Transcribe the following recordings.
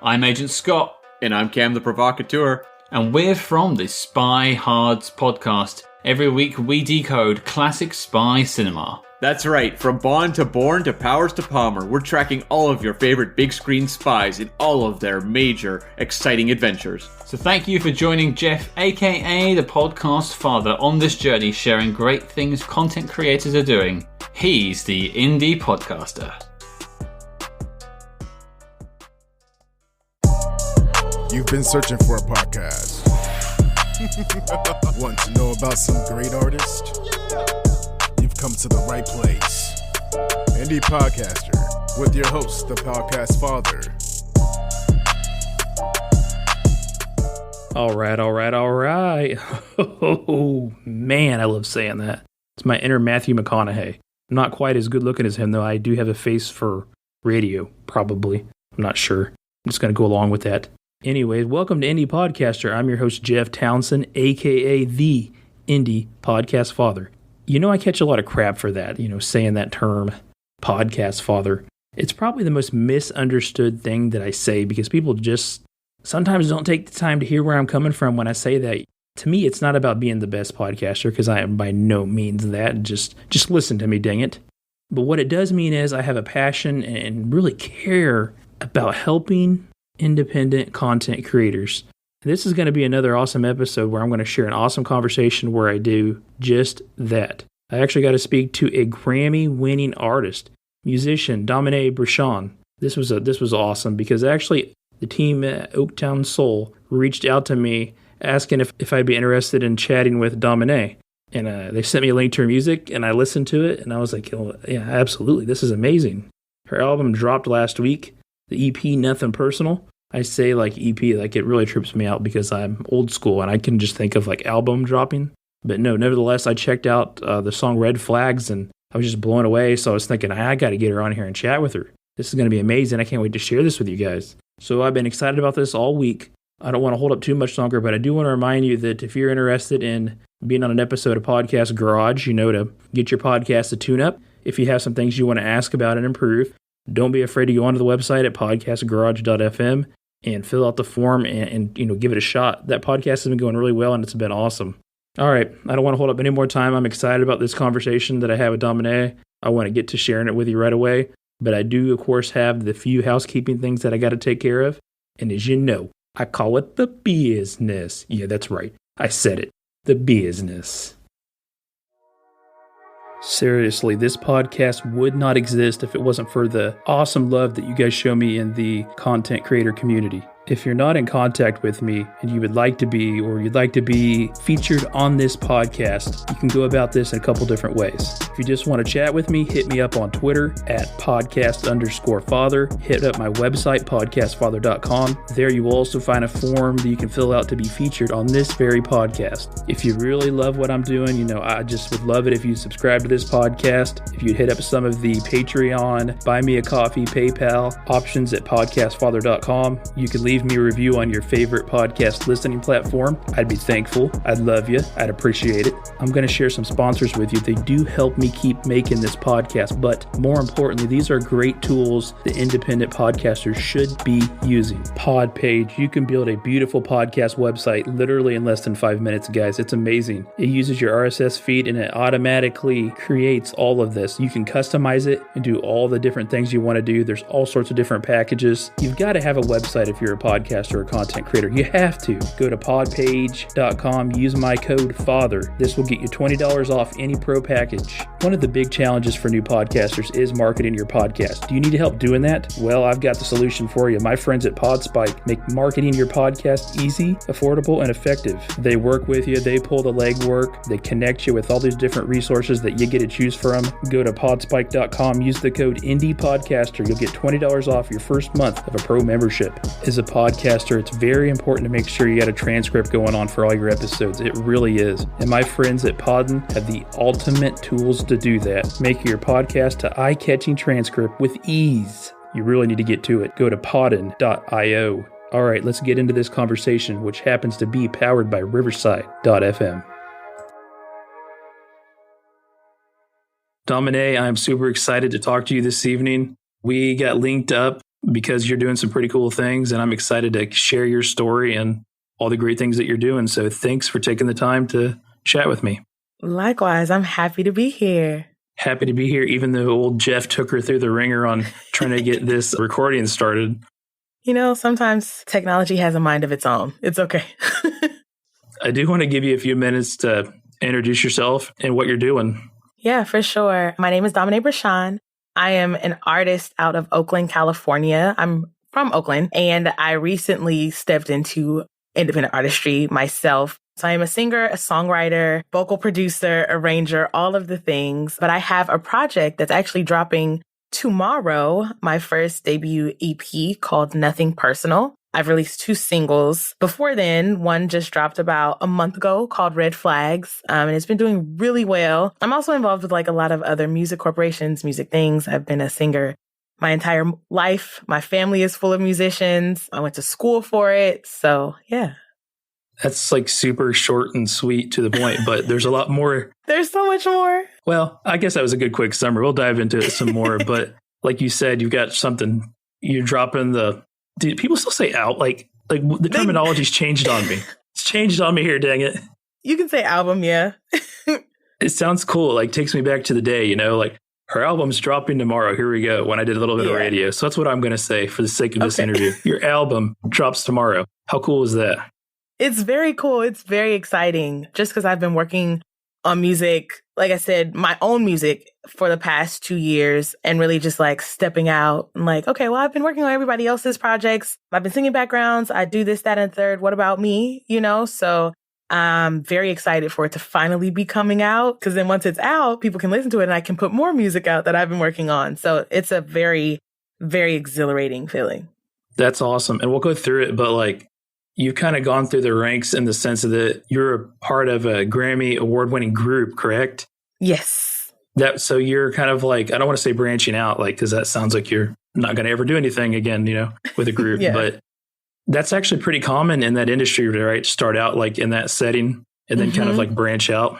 I'm Agent Scott. And I'm Cam the Provocateur. And we're from the Spy Hards podcast. Every week we decode classic spy cinema. That's right, from Bond to Bourne to Powers to Palmer, we're tracking all of your favorite big screen spies in all of their major, exciting adventures. So thank you for joining Jeff, aka the podcast father, on this journey sharing great things content creators are doing. He's the indie podcaster. You've been searching for a podcast. Want to know about some great artists? You've come to the right place. Indie Podcaster with your host, the podcast father. All right. Oh, man, I love saying that. It's my inner Matthew McConaughey. I'm not quite as good looking as him, though I do have a face for radio, probably. I'm not sure. I'm just going to go along with that. Anyways, welcome to Indie Podcaster. I'm your host, Jeff Townsend, a.k.a. the Indie Podcast Father. You know, I catch a lot of crap for that, saying that term, podcast father. It's probably the most misunderstood thing that I say because people just sometimes don't take the time to hear where I'm coming from when I say that. To me, it's not about being the best podcaster because I am by no means that. Just listen to me, dang it. But what it does mean is I have a passion and really care about helping independent content creators. This is going to be another awesome episode where I'm going to share an awesome conversation where I do just that. I actually got to speak to a Grammy-winning artist, musician, Dominé Brishawn. This was awesome because actually the team at Oaktown Soul reached out to me asking if I'd be interested in chatting with Dominé. And they sent me a link to her music and I listened to it and I was like, oh, yeah, absolutely. This is amazing. Her album dropped last week, the EP Nothing Personal. I say like EP, like it really trips me out because I'm old school and I can just think of like album dropping. But no, nevertheless, I checked out the song Red Flags and I was just blown away. So I was thinking, I got to get her on here and chat with her. This is going to be amazing. I can't wait to share this with you guys. So I've been excited about this all week. I don't want to hold up too much longer, but I do want to remind you that if you're interested in being on an episode of Podcast Garage, to get your podcast to tune up. If you have some things you want to ask about and improve, don't be afraid to go onto the website at podcastgarage.fm and fill out the form and give it a shot. That podcast has been going really well and it's been awesome. All right, I don't want to hold up any more time. I'm excited about this conversation that I have with Dominé. I want to get to sharing it with you right away. But I do, of course, have the few housekeeping things that I got to take care of. And as you know, I call it the business. Yeah, that's right. I said it. The business. Seriously, this podcast would not exist if it wasn't for the awesome love that you guys show me in the content creator community. If you're not in contact with me and you would like to be, or you'd like to be featured on this podcast, you can go about this in a couple different ways. If you just want to chat with me, hit me up on Twitter at podcast_father. Hit up my website, podcastfather.com. There you will also find a form that you can fill out to be featured on this very podcast. If you really love what I'm doing, I just would love it if you subscribe to this podcast. If you'd hit up some of the Patreon, Buy Me a Coffee, PayPal options at podcastfather.com. You can leave me a review on your favorite podcast listening platform. I'd be thankful. I'd love you. I'd appreciate it. I'm going to share some sponsors with you. They do help me keep making this podcast, but more importantly, these are great tools that independent podcasters should be using. Podpage. You can build a beautiful podcast website literally in less than 5 minutes, guys. It's amazing. It uses your RSS feed and it automatically creates all of this. You can customize it and do all the different things you want to do. There's all sorts of different packages. You've got to have a website if you're a podcaster or a content creator. You have to. Go to podpage.com, use my code FATHER. This will get you $20 off any pro package. One of the big challenges for new podcasters is marketing your podcast. Do you need help doing that? Well, I've got the solution for you. My friends at PodSpike make marketing your podcast easy, affordable, and effective. They work with you. They pull the legwork. They connect you with all these different resources that you get to choose from. Go to podspike.com, use the code IndiePodcaster. You'll get $20 off your first month of a pro membership. As a podcaster, it's very important to make sure you got a transcript going on for all your episodes. It really is. And my friends at Podden have the ultimate tools to do that. Make your podcast to eye-catching transcript with ease. You really need to get to it. Go to podden.io. All right, let's get into this conversation, which happens to be powered by Riversidefm. Dominé, I'm super excited to talk to you this evening. We got linked up because you're doing some pretty cool things, and I'm excited to share your story and all the great things that you're doing. So thanks for taking the time to chat with me. Likewise, I'm happy to be here. Happy to be here, even though old Jeff took her through the ringer on trying to get this recording started. You know, sometimes technology has a mind of its own. It's okay. I do want to give you a few minutes to introduce yourself and what you're doing. Yeah, for sure. My name is Dominé Brishawn. I am an artist out of Oakland, California. I'm from Oakland, and I recently stepped into independent artistry myself. So I am a singer, a songwriter, vocal producer, arranger, all of the things. But I have a project that's actually dropping tomorrow, my first debut EP called Nothing Personal. I've released 2 singles. Before then, one just dropped about a month ago called Red Flags, and it's been doing really well. I'm also involved with like a lot of other music corporations, music things. I've been a singer my entire life. My family is full of musicians. I went to school for it. So yeah. That's like super short and sweet to the point, but there's a lot more. There's so much more. Well, I guess that was a good quick summary. We'll dive into it some more. But like you said, you've got something, you're dropping the... Dude, people still say out, like the terminology's changed on me. It's changed on me here, dang it. You can say album, yeah. It sounds cool. Like takes me back to the day, you know, like her album's dropping tomorrow. Here we go. When I did a little bit of radio. So that's what I'm going to say for the sake of this interview. Your album drops tomorrow. How cool is that? It's very cool. It's very exciting. Just because I've been working on music, like I said, my own music for the past 2 years, and really just like stepping out and like, okay, well, I've been working on everybody else's projects. I've been singing backgrounds. I do this, that, and third. What about me? You know, so I'm very excited for it to finally be coming out, because then once it's out, people can listen to it and I can put more music out that I've been working on. So it's a very, very exhilarating feeling. That's awesome. And we'll go through it, but like, you've kind of gone through the ranks in the sense of that you're a part of a Grammy award-winning group, correct? Yes. So you're kind of like, I don't want to say branching out, like, because that sounds like you're not going to ever do anything again, you know, with a group. Yeah. But that's actually pretty common in that industry, right? Start out like in that setting and then kind of like branch out.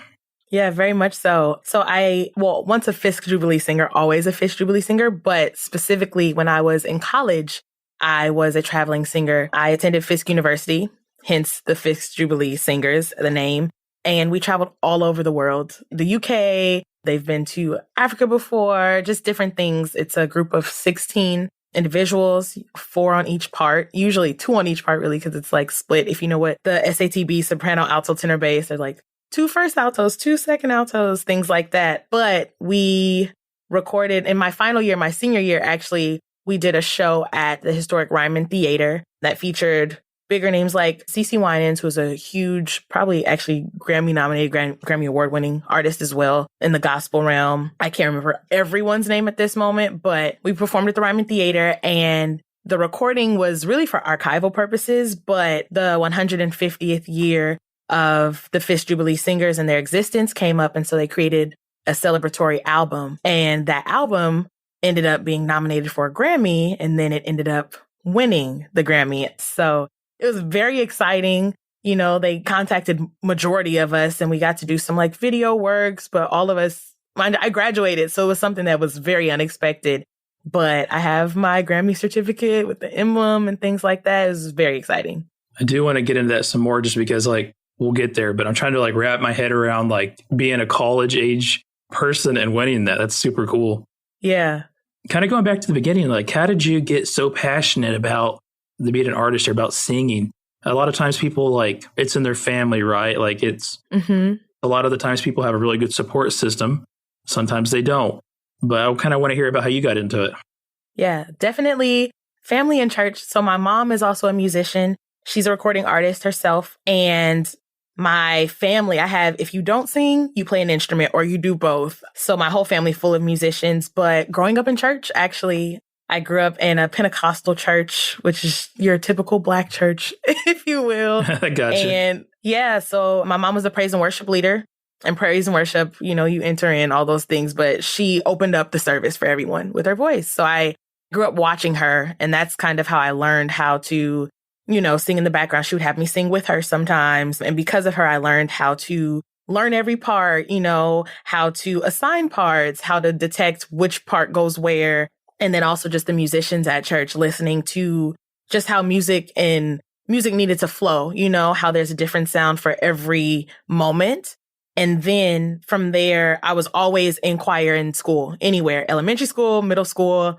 Yeah, very much so. So once a Fisk Jubilee singer, always a Fisk Jubilee singer, but specifically when I was in college, I was a traveling singer. I attended Fisk University, hence the Fisk Jubilee Singers, the name. And we traveled all over the world. The UK, they've been to Africa before, just different things. It's a group of 16 individuals, 4 on each part, usually 2 on each part, really, because it's like split. If you know what the SATB, soprano, alto, tenor, bass, they're like 2 first altos, 2 second altos, things like that. But we recorded in my final year, my senior year, actually, we did a show at the historic Ryman Theater that featured bigger names like CeCe Winans, who was a huge, probably actually Grammy-nominated, Grammy Award-winning artist as well in the gospel realm. I can't remember everyone's name at this moment, but we performed at the Ryman Theater, and the recording was really for archival purposes, but the 150th year of the Fisk Jubilee Singers and their existence came up, and so they created a celebratory album, and that album ended up being nominated for a Grammy, and then it ended up winning the Grammy. So it was very exciting. You know, they contacted majority of us and we got to do some like video works, but all of us, I graduated. So it was something that was very unexpected, but I have my Grammy certificate with the emblem and things like that. It was very exciting. I do want to get into that some more just because like we'll get there, but I'm trying to like wrap my head around like being a college age person and winning that. That's super cool. Yeah. Kind of going back to the beginning, like how did you get so passionate about being an artist or about singing? A lot of times people like it's in their family, right? Like it's a lot of the times people have a really good support system. Sometimes they don't, but I kind of want to hear about how you got into it. Yeah, definitely family and church. So my mom is also a musician. She's a recording artist herself. And my family, I have, if you don't sing, you play an instrument or you do both. So my whole family full of musicians. But growing up in church, actually, I grew up in a Pentecostal church, which is your typical Black church, if you will. Gotcha. And yeah, so my mom was a praise and worship leader. And praise and worship, you know, you enter in all those things. But she opened up the service for everyone with her voice. So I grew up watching her. And that's kind of how I learned how to, you know, sing in the background. She would have me sing with her sometimes. And because of her, I learned how to learn every part, you know, how to assign parts, how to detect which part goes where. And then also just the musicians at church, listening to just how music needed to flow, how there's a different sound for every moment. And then from there, I was always in choir in school, anywhere, elementary school, middle school,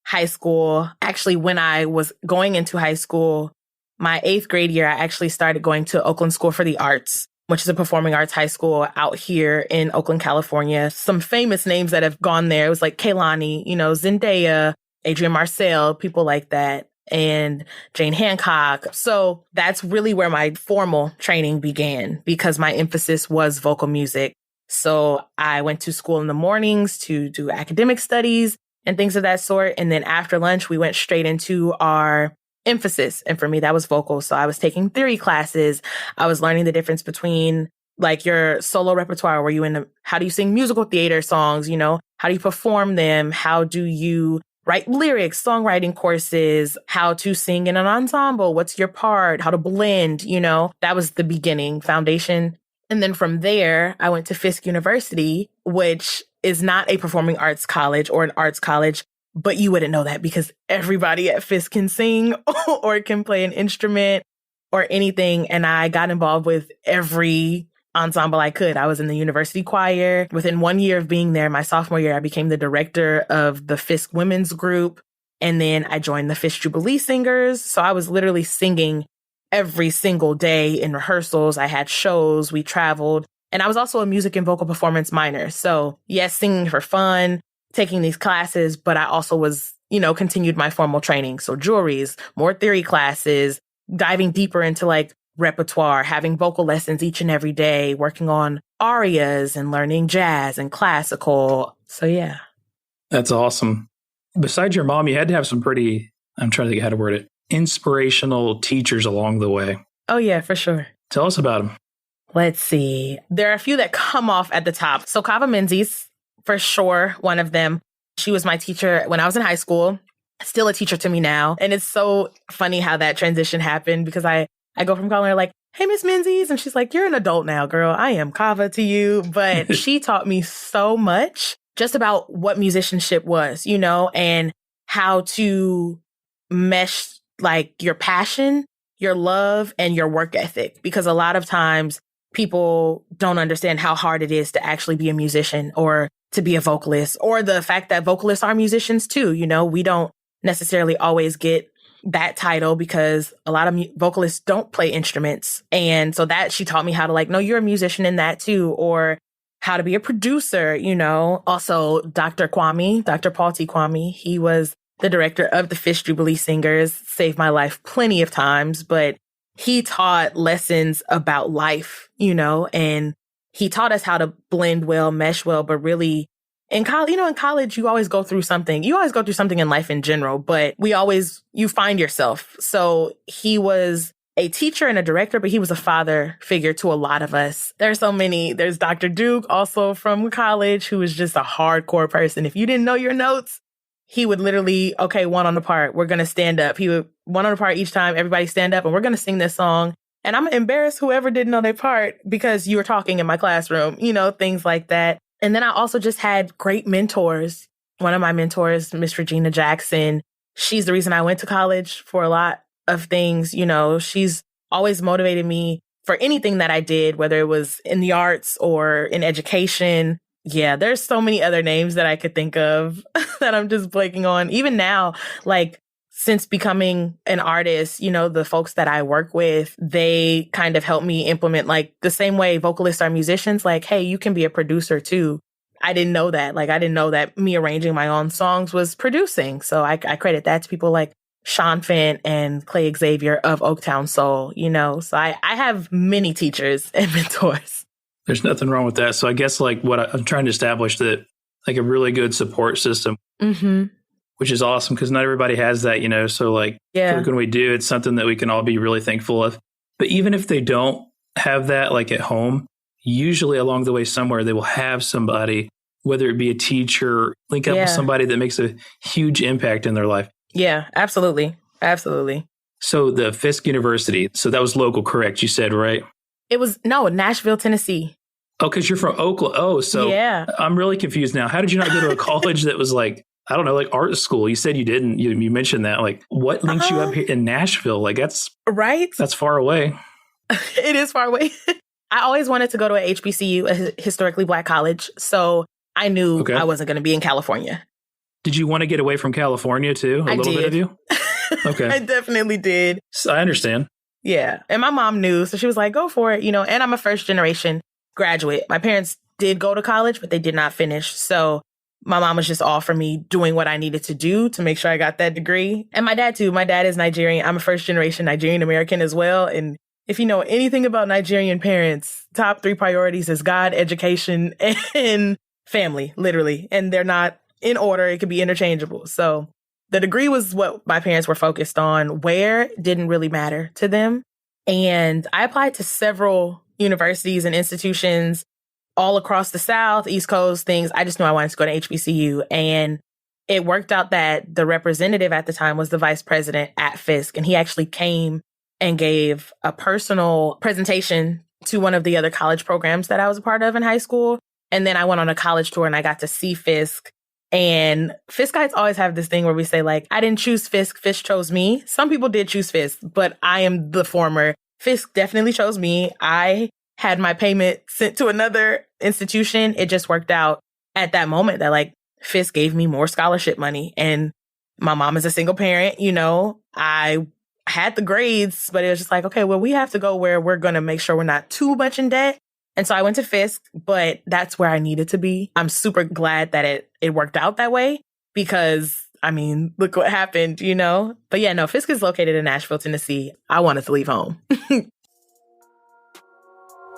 high school. Actually, when I was going into high school, my 8th grade year, I actually started going to Oakland School for the Arts, which is a performing arts high school out here in Oakland, California. Some famous names that have gone there. It was like Kehlani, Zendaya, Adrian Marcel, people like that, and Jane Hancock. So that's really where my formal training began because my emphasis was vocal music. So I went to school in the mornings to do academic studies and things of that sort. And then after lunch, we went straight into our emphasis. And for me, that was vocal. So I was taking theory classes. I was learning the difference between like your solo repertoire, how do you sing musical theater songs? How do you perform them? How do you write lyrics, songwriting courses, how to sing in an ensemble? What's your part? How to blend? That was the beginning foundation. And then from there, I went to Fisk University, which is not a performing arts college or an arts college, but you wouldn't know that because everybody at Fisk can sing or can play an instrument or anything. And I got involved with every ensemble I could. I was in the university choir. Within 1 year of being there, my sophomore year, I became the director of the Fisk women's group. And then I joined the Fisk Jubilee singers. So I was literally singing every single day in rehearsals. I had shows, we traveled, and I was also a music and vocal performance minor. So yes, singing for fun, taking these classes, but I also was, continued my formal training. So juries, more theory classes, diving deeper into like repertoire, having vocal lessons each and every day, working on arias and learning jazz and classical. So yeah. That's awesome. Besides your mom, you had to have some pretty, I'm trying to think how to word it, inspirational teachers along the way. Oh yeah, for sure. Tell us about them. Let's see. There are a few that come off at the top. So Kava Menzies, for sure, one of them. She was my teacher when I was in high school, still a teacher to me now. And it's so funny how that transition happened because I go from calling her like, hey, Miss Menzies. And she's like, you're an adult now, girl. I am Kava to you. But she taught me so much just about what musicianship was, and how to mesh like your passion, your love, and your work ethic. Because a lot of times people don't understand how hard it is to actually be a musician or to be a vocalist, or the fact that vocalists are musicians too. We don't necessarily always get that title because a lot of vocalists don't play instruments. And so that she taught me how to like, no, you're a musician in that too, or how to be a producer, Also, Dr. Paul T. Kwame, he was the director of the Fisk Jubilee Singers, saved my life plenty of times, but he taught lessons about life, and he taught us how to blend well, mesh well, but really in college, you always go through something. You always go through something in life in general, but you find yourself. So he was a teacher and a director, but he was a father figure to a lot of us. There's so many. There's Dr. Duke, also from college, who was just a hardcore person. If you didn't know your notes, he would literally, okay, one on the part, we're going to stand up. He would one on the part each time, everybody stand up and we're going to sing this song. And I'm embarrassed whoever didn't know their part because you were talking in my classroom, things like that. And then I also just had great mentors. One of my mentors, Miss Regina Jackson, she's the reason I went to college for a lot of things. She's always motivated me for anything that I did, whether it was in the arts or in education. Yeah, there's so many other names that I could think of that I'm just blanking on. Even now, like since becoming an artist, the folks that I work with, they kind of help me implement like the same way vocalists are musicians. Like, hey, you can be a producer too. I didn't know that. Like, I didn't know that me arranging my own songs was producing. So I credit that to people like Sean Fent and Clay Xavier of Oaktown Soul, So I have many teachers and mentors. There's nothing wrong with that. So I guess like what I'm trying to establish that like a really good support system, which is awesome because not everybody has that, So like when we do, it's something that we can all be really thankful of. But even if they don't have that like at home, usually along the way somewhere, they will have somebody, whether it be a teacher, link up with somebody that makes a huge impact in their life. Yeah, absolutely. Absolutely. So the Fisk University, so that was local, correct? You said, right? It was, Nashville, Tennessee. Oh, because you're from Oakland. Oh, so yeah. I'm really confused now. How did you not go to a college that was like I don't know, like art school. You said you didn't. You mentioned that. Like, what links you up here in Nashville? Like, that's right. That's far away. It is far away. I always wanted to go to a HBCU, a historically Black college. So I knew I wasn't going to be in California. Did you want to get away from California too? A little bit of you? Okay. I definitely did. So I understand. Yeah. And my mom knew. So she was like, go for it. And I'm a first generation graduate. My parents did go to college, but they did not finish. So my mom was just all for me doing what I needed to do to make sure I got that degree. And my dad too. My dad is Nigerian. I'm a first generation Nigerian American as well. And if you know anything about Nigerian parents, top 3 priorities is God, education, and family, literally. And they're not in order. It could be interchangeable. So the degree was what my parents were focused on. Where didn't really matter to them. And I applied to several universities and institutions all across the South, East Coast, things. I just knew I wanted to go to HBCU. And it worked out that the representative at the time was the vice president at Fisk. And he actually came and gave a personal presentation to one of the other college programs that I was a part of in high school. And then I went on a college tour and I got to see Fisk. And Fiskites always have this thing where we say, like, I didn't choose Fisk, Fisk chose me. Some people did choose Fisk, but I am the former. Fisk definitely chose me. I had my payment sent to another institution. It just worked out at that moment that like Fisk gave me more scholarship money. And my mom is a single parent, I had the grades, but it was just like, okay, well, we have to go where we're going to make sure we're not too much in debt. And so I went to Fisk, but that's where I needed to be. I'm super glad that it worked out that way because, I mean, look what happened, But yeah, no, Fisk is located in Nashville, Tennessee. I wanted to leave home.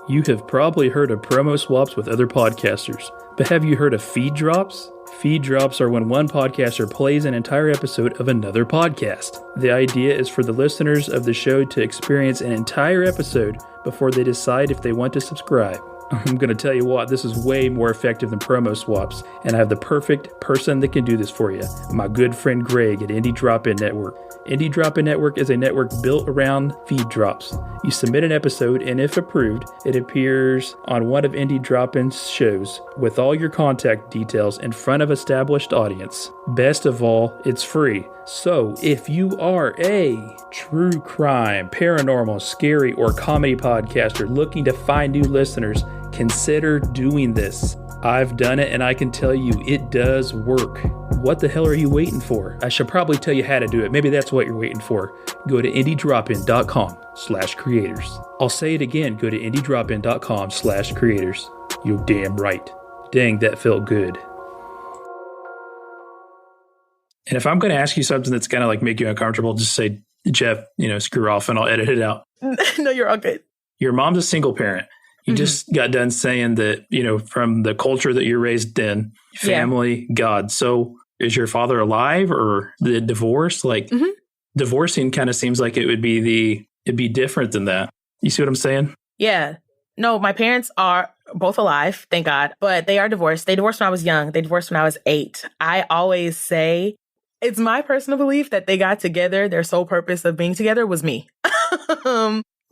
You have probably heard of promo swaps with other podcasters, but have you heard of feed drops? Feed drops are when one podcaster plays an entire episode of another podcast. The idea is for the listeners of the show to experience an entire episode before they decide if they want to subscribe. I'm going to tell you what, this is way more effective than promo swaps, and I have the perfect person that can do this for you. My good friend Greg at Indie Dropin Network. Indie Dropin Network is a network built around feed drops. You submit an episode, and if approved, it appears on one of Indie Dropin's shows with all your contact details in front of established audience. Best of all, it's free. So, if you are a true crime, paranormal, scary, or comedy podcaster looking to find new listeners, consider doing this. I've done it and I can tell you it does work. What the hell are you waiting for? I should probably tell you how to do it. Maybe that's what you're waiting for. Go to indiedropin.com/creators. I'll say it again. Go to indiedropin.com/creators. You're damn right. Dang, that felt good. And if I'm going to ask you something that's going to like make you uncomfortable, just say, Jeff, screw off and I'll edit it out. No, you're all good. Your mom's a single parent. You just got done saying that, from the culture that you're raised in, family, God. So is your father alive or the divorce? Like divorcing kind of seems like it'd be different than that. You see what I'm saying? Yeah. No, my parents are both alive, thank God, but they are divorced. They divorced when I was young. They divorced when I was 8. I always say it's my personal belief that they got together. Their sole purpose of being together was me.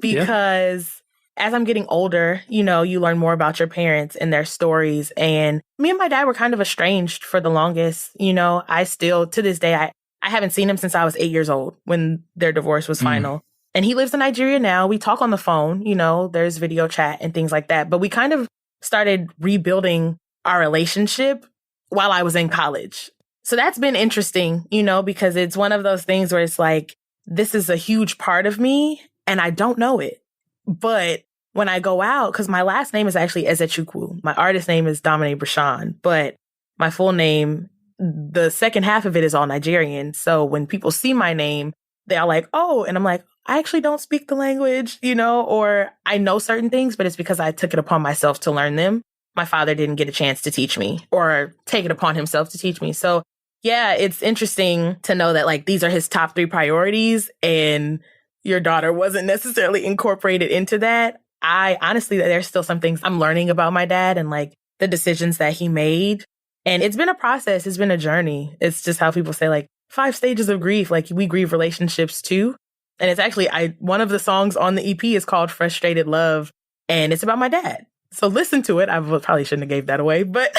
Because as I'm getting older, you learn more about your parents and their stories. And me and my dad were kind of estranged for the longest. I still, to this day, I haven't seen him since I was 8 years old when their divorce was final. And he lives in Nigeria now. We talk on the phone, there's video chat and things like that. But we kind of started rebuilding our relationship while I was in college. So that's been interesting, because it's one of those things where it's like, this is a huge part of me and I don't know it. But when I go out, because my last name is actually Ezechukwu. My artist name is Dominé Brishawn, but my full name, the second half of it is all Nigerian. So when people see my name, they're like, oh, and I'm like, I actually don't speak the language, or I know certain things, but it's because I took it upon myself to learn them. My father didn't get a chance to teach me or take it upon himself to teach me. So yeah, it's interesting to know that like these are his top 3 priorities and your daughter wasn't necessarily incorporated into that. I honestly, there's still some things I'm learning about my dad and like the decisions that he made. And it's been a process. It's been a journey. It's just how people say like 5 stages of grief. Like we grieve relationships too. And it's actually, one of the songs on the EP is called Frustrated Love. And it's about my dad. So listen to it. I probably shouldn't have gave that away, but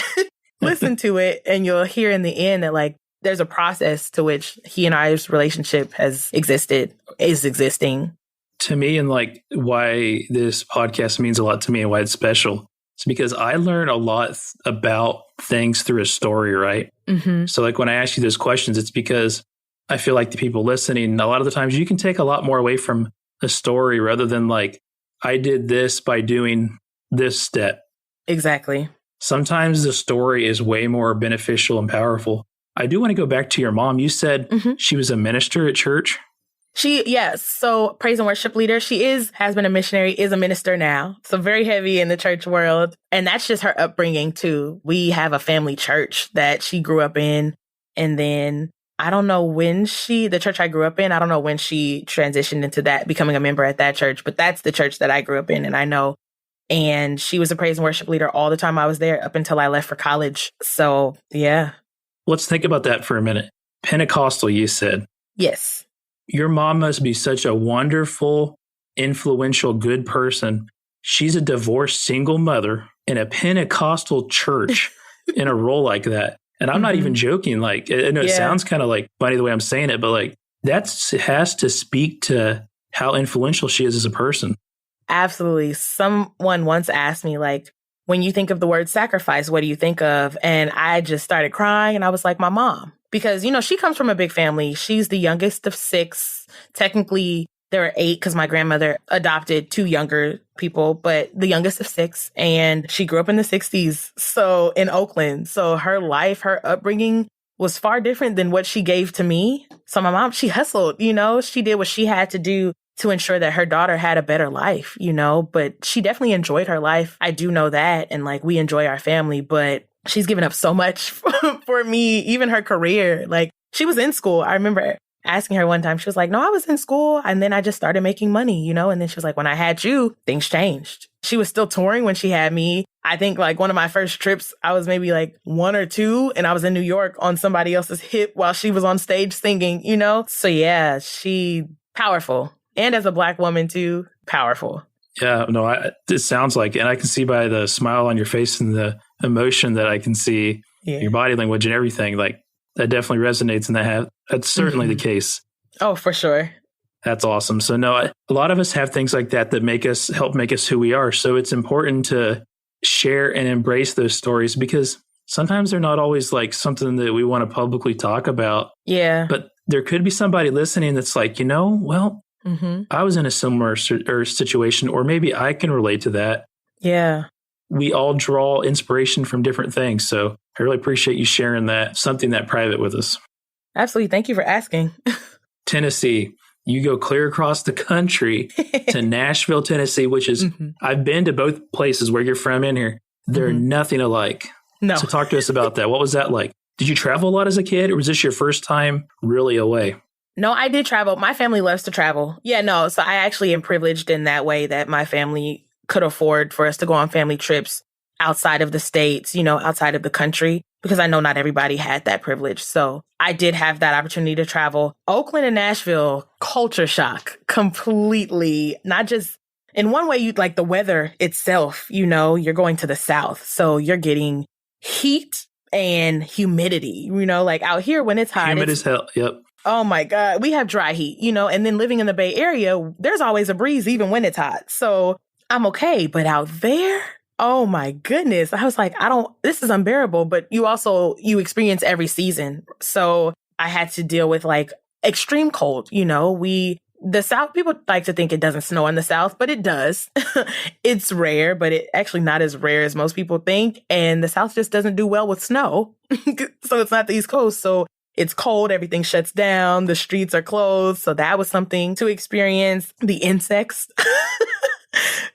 listen to it and you'll hear in the end that like there's a process to which he and I's relationship is existing. To me, and like why this podcast means a lot to me and why it's special, it's because I learn a lot about things through a story, right? Mm-hmm. So like when I ask you those questions, it's because I feel like the people listening, a lot of the times you can take a lot more away from a story rather than like, I did this by doing this step. Exactly. Sometimes the story is way more beneficial and powerful. I do want to go back to your mom. You said she was a minister at church. Yes. So praise and worship leader. She has been a missionary, is a minister now. So very heavy in the church world. And that's just her upbringing too. We have a family church that she grew up in. And then I don't know when the church I grew up in, I don't know when she transitioned into that, becoming a member at that church, but that's the church that I grew up in and I know. And she was a praise and worship leader all the time I was there up until I left for college. So yeah. Let's think about that for a minute. Pentecostal, you said. Yes. Your mom must be such a wonderful, influential, good person. She's a divorced single mother in a Pentecostal church in a role like that. And I'm not even joking. Like, I know it sounds kind of like funny the way I'm saying it, but like that has to speak to how influential she is as a person. Absolutely. Someone once asked me, like, when you think of the word sacrifice, what do you think of? And I just started crying and I was like, my mom. Because, she comes from a big family. She's the youngest of 6. Technically, there are 8 because my grandmother adopted 2 younger people, but the youngest of 6. And she grew up in the 60s, so in Oakland. So her life, her upbringing was far different than what she gave to me. So my mom, she hustled, she did what she had to do to ensure that her daughter had a better life, but she definitely enjoyed her life. I do know that. And like, we enjoy our family, but she's given up so much for me, even her career. Like, she was in school. I remember asking her one time, she was like, no, I was in school. And then I just started making money, and then she was like, when I had you, things changed. She was still touring when she had me. I think like one of my first trips, I was maybe like 1 or 2 and I was in New York on somebody else's hip while she was on stage singing, So yeah, she powerful. And as a Black woman too, powerful. Yeah, no, it sounds like, and I can see by the smile on your face and the emotion that I can see, your body language and everything, like that definitely resonates, and that's certainly the case. Oh, for sure. That's awesome. So no, a lot of us have things like that help make us who we are. So it's important to share and embrace those stories because sometimes they're not always like something that we want to publicly talk about. Yeah. But there could be somebody listening that's like, well, I was in a similar situation, or maybe I can relate to that. Yeah. We all draw inspiration from different things. So I really appreciate you sharing something that private with us. Absolutely. Thank you for asking. Tennessee, you go clear across the country to Nashville, Tennessee, which is, I've been to both places where you're from in here. They're nothing alike. No. So talk to us about that. What was that like? Did you travel a lot as a kid, or was this your first time really away? No, I did travel. My family loves to travel. Yeah, no. So I actually am privileged in that way that my family could afford for us to go on family trips outside of the states, outside of the country, because I know not everybody had that privilege. So I did have that opportunity to travel. Oakland and Nashville, culture shock completely. Not just in one way, you like the weather itself, you're going to the South. So you're getting heat and humidity, like out here when it's hot. Humid as hell. Yep. Oh my God. We have dry heat, and then living in the Bay Area, there's always a breeze even when it's hot. So I'm okay. But out there, oh my goodness. I was like, this is unbearable. But you experience every season. So I had to deal with like extreme cold. The South, people like to think it doesn't snow in the South, but it does. It's rare, but it actually not as rare as most people think. And the South just doesn't do well with snow. So it's not the East Coast. So it's cold, everything shuts down, the streets are closed. So that was something to experience. The insects.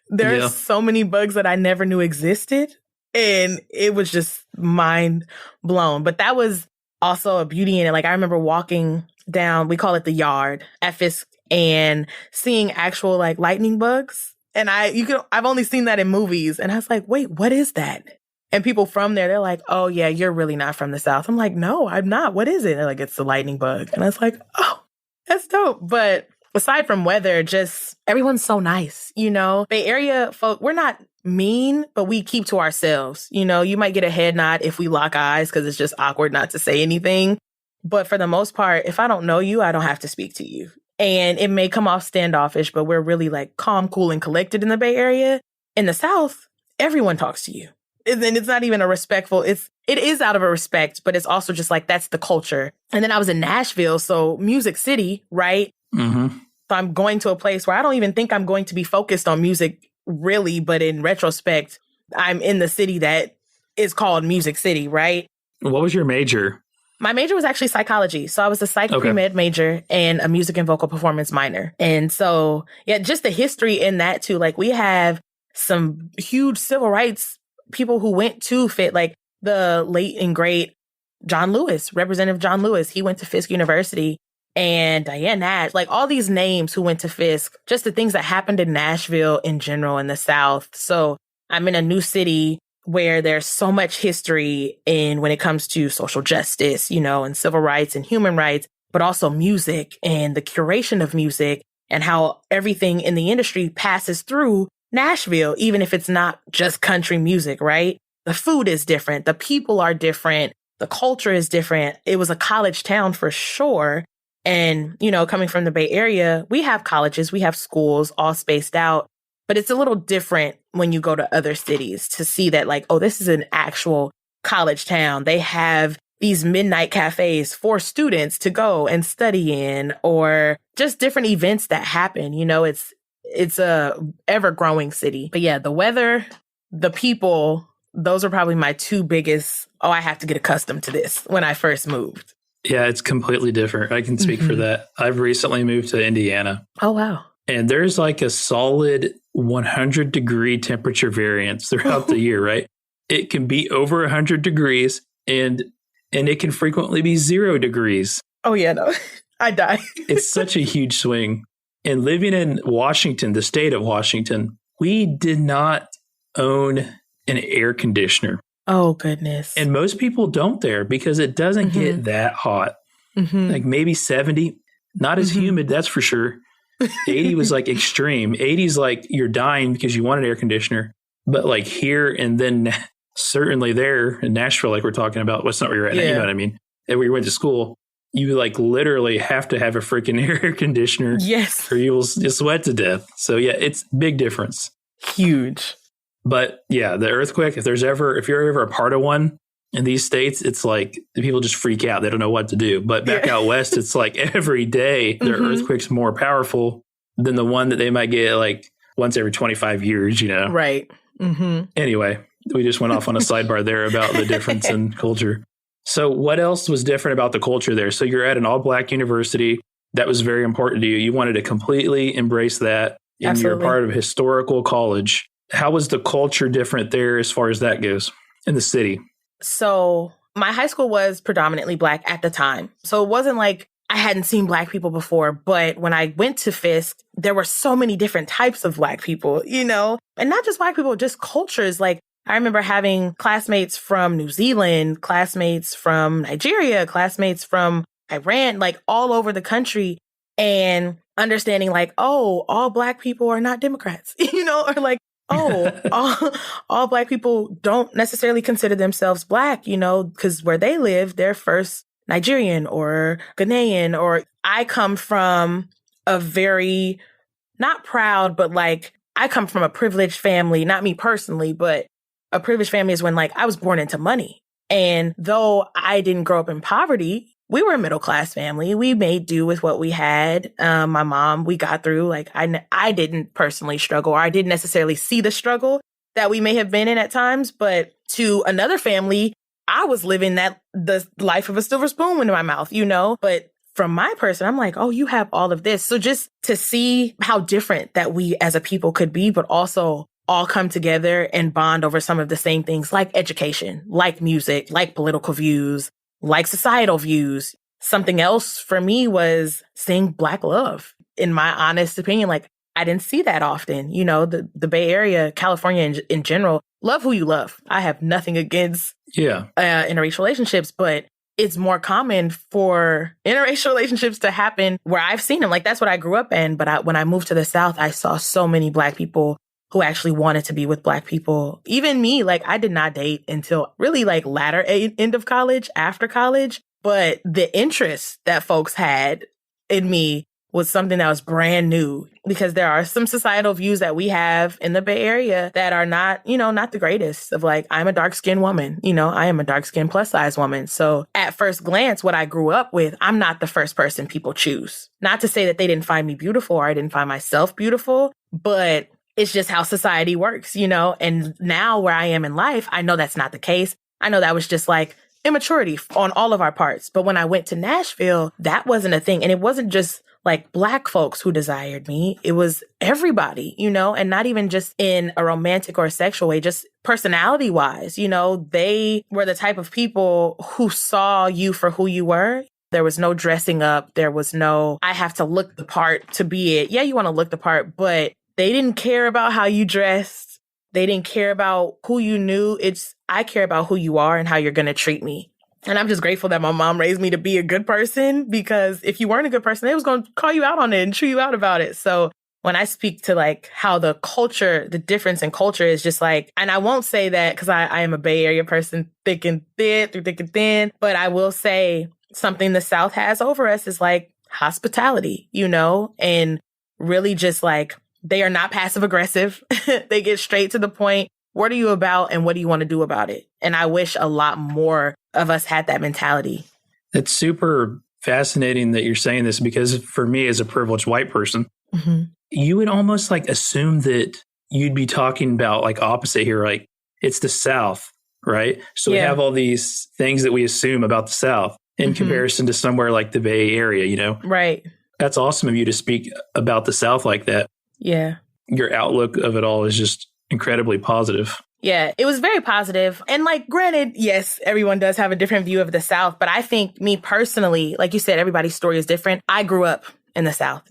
There's so many bugs that I never knew existed. And it was just mind blown. But that was also a beauty in it. Like I remember walking down, we call it the yard at Fisk, and seeing actual like lightning bugs. And I've only seen that in movies. And I was like, wait, what is that? And people from there, they're like, oh, yeah, you're really not from the South. I'm like, no, I'm not. What is it? They're like, it's the lightning bug. And I was like, oh, that's dope. But aside from weather, just everyone's so nice. Bay Area folk, we're not mean, but we keep to ourselves. You might get a head nod if we lock eyes because it's just awkward not to say anything. But for the most part, if I don't know you, I don't have to speak to you. And it may come off standoffish, but we're really like calm, cool, and collected in the Bay Area. In the South, everyone talks to you. And then it's not even a respectful, it is out of a respect, but it's also just like, that's the culture. And then I was in Nashville, so Music City, right? Mm-hmm. So I'm going to a place where I don't even think I'm going to be focused on music really, but in retrospect, I'm in the city that is called Music City, right? What was your major? My major was actually psychology. So I was a psych pre-med major and a music and vocal performance minor. And so, yeah, just the history in that too. Like we have some huge civil rights people who went to FIT, like the late and great John Lewis, Representative John Lewis. He went to Fisk University, and Diane Nash, like all these names who went to Fisk, just the things that happened in Nashville in general in the South. So I'm in a new city where there's so much history in when it comes to social justice, you know, and civil rights and human rights, but also music and the curation of music and how everything in the industry passes through Nashville, even if it's not just country music, right? The food is different. The people are different. The culture is different. It was a college town for sure. And, you know, coming from the Bay Area, we have colleges, we have schools all spaced out, but it's a little different when you go to other cities to see that like, oh, this is an actual college town. They have these midnight cafes for students to go and study in, or just different events that happen. You know, it's a ever growing city. But yeah, the weather, the people, those are probably my two biggest, I have to get accustomed to this when I first moved. Yeah, it's completely different. I can speak for that. I've recently moved to Indiana. Oh, wow. And there's like a solid 100 degree temperature variance throughout the year, right? It can be over 100 degrees and it can frequently be 0 degrees. Oh, yeah, no, I die. It's such a huge swing. And living in Washington, the state of Washington, we did not own an air conditioner. Oh, goodness. And most people don't there because it doesn't get that hot. Like maybe 70, not as humid, that's for sure. 80 was like extreme. 80 is like you're dying because you want an air conditioner. But like here and then certainly there in Nashville, like we're talking about, what's not where you're at now, you know what I mean? And where you went to school, you like literally have to have a freaking air conditioner. Yes. Or you will just sweat to death. So yeah, it's big difference. Huge. But yeah, the earthquake, if you're ever a part of one in these states, it's like the people just freak out. They don't know what to do. But back out west, it's like every day their earthquake's more powerful than the one that they might get like once every 25 years, you know? Right. Anyway, we just went off on a sidebar there about the difference in culture. So what else was different about the culture there? So you're at an all-black university. That was very important to you. You wanted to completely embrace that. And Absolutely. You're part of a historical college. How was the culture different there as far as that goes in the city? So my high school was predominantly Black at the time. So it wasn't like I hadn't seen Black people before. But when I went to Fisk, there were so many different types of Black people, you know, and not just Black people, just cultures. Like I remember having classmates from New Zealand, classmates from Nigeria, classmates from Iran, like all over the country, and understanding like, oh, all Black people are not Democrats, you know, or like, oh, all Black people don't necessarily consider themselves Black, you know, because where they live, they're first Nigerian or Ghanaian, or I come from a very, not proud, but like I come from a privileged family, not me personally, but a privileged family is when like I was born into money. And though I didn't grow up in poverty, we were a middle class family. We made do with what we had. My mom, we got through. Like I didn't personally struggle, or I didn't necessarily see the struggle that we may have been in at times. But to another family, I was living the life of a silver spoon in my mouth, you know. But from my person, I'm like, oh, you have all of this. So just to see how different that we as a people could be, but also all come together and bond over some of the same things like education, like music, like political views, like societal views. Something else for me was seeing Black love. In my honest opinion, like I didn't see that often. You know, the Bay Area, California in general, love who you love. I have nothing against interracial relationships, but it's more common for interracial relationships to happen where I've seen them. Like that's what I grew up in. But when I moved to the South, I saw so many Black people who actually wanted to be with Black people. Even me, like I did not date until really like latter end of college, after college. but the interest that folks had in me was something that was brand new, because there are some societal views that we have in the Bay Area that are not, not the greatest, of like, I'm a dark-skinned woman, I am a dark-skinned plus-size woman. So at first glance, what I grew up with, I'm not the first person people choose. Not to say that they didn't find me beautiful or I didn't find myself beautiful, but it's just how society works, And now where I am in life, I know that's not the case. I know that was just like immaturity on all of our parts. But when I went to Nashville, that wasn't a thing. And it wasn't just like Black folks who desired me. It was everybody, and not even just in a romantic or a sexual way, just personality wise, they were the type of people who saw you for who you were. There was no dressing up. There was no, I have to look the part to be it. Yeah, you want to look the part, but they didn't care about how you dressed. They didn't care about who you knew. I care about who you are and how you're going to treat me. And I'm just grateful that my mom raised me to be a good person, because if you weren't a good person, they was going to call you out on it and chew you out about it. So when I speak to like how the difference in culture is just like, and I won't say that because I am a Bay Area person, through thick and thin, but I will say something the South has over us is like hospitality, and really just like, they are not passive aggressive. They get straight to the point. What are you about and what do you want to do about it? And I wish a lot more of us had that mentality. It's super fascinating that you're saying this, because for me as a privileged white person, you would almost like assume that you'd be talking about like opposite here, like it's the South, right? So we have all these things that we assume about the South in comparison to somewhere like the Bay Area, Right. That's awesome of you to speak about the South like that. Yeah. Your outlook of it all is just incredibly positive. Yeah, it was very positive. And like, granted, yes, everyone does have a different view of the South. But I think me personally, like you said, everybody's story is different. I grew up in the South,